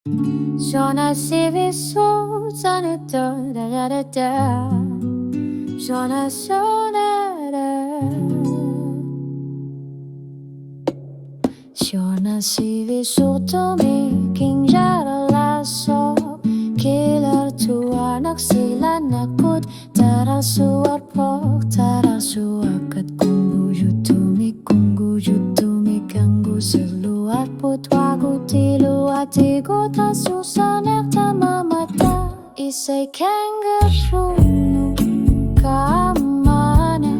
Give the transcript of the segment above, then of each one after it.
Sono sivi su, sono da da da da. Sono Siona sivi sotto mi kinjara lasso Kilar tu anak sila nakut Taral suar pok taral suakat Kunggu jutumi kanggu seluar putwagu tilu atiku tak susah nek tamamata Isay kangaroo kamana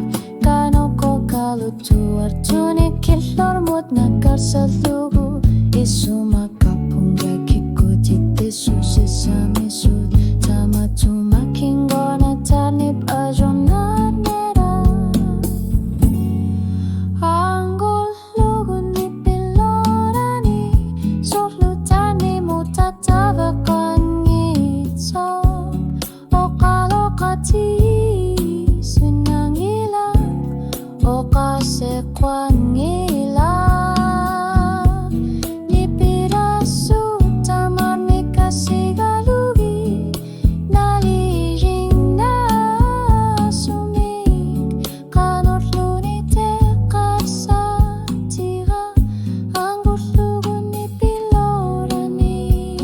Kanoko kalutuar tunik kilor mut nakar sa lugu Isumakapung gakiku titi susisami sud Tama tumaking gona tanip ajonat nera Anggol lugu ni pilorani Sohlutani mutatavakan ngitso Okalokati sinangilang Okasekwan ngilang Nipirasu tamar mikasigalugi Naliring na sumig Kanot lunite karsa tira Ang gutlugon ni pilorani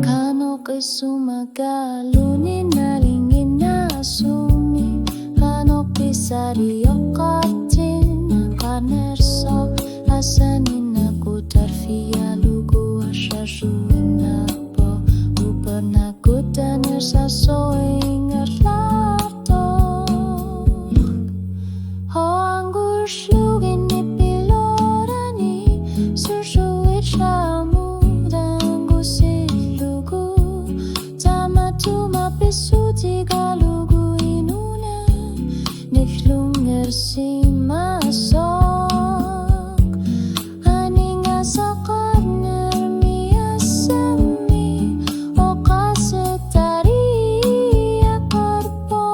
Kanok isumagalunin nalingin na sumig Kanok isariokatin nakanerso Asanin aku tarfia lugu asyasuin ako Upar nakutan nersasoing erlatok Ho anggur slugin ni pilorani Sursuit syamu danggu silugu Tama tuma pisu tiga lugu inuna Niklunger si masok Aninga sa karner miyasami O kasetari akarpo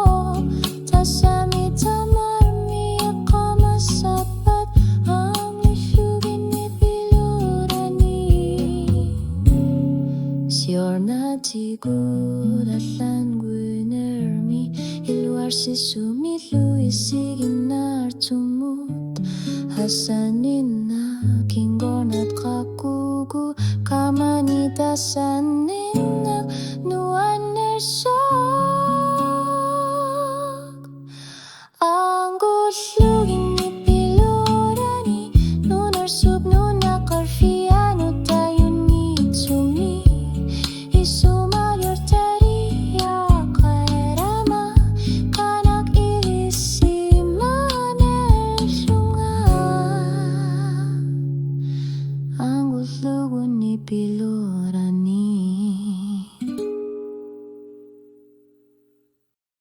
Tasami tamar miyakamasapat Ang lisyugin ni pilorani Siorna tigud atlan gwinermi Iluar si sumilu isigin na tumut Hasanin na kinggonat kakugu Kamanitasanin na nuan nersok Ang guslugin ni pilorani Nunar sub nunakar fiano tayo ni tumi Isumayor tariya kairama Kanak irisiman Ang gutlugon ni pilorani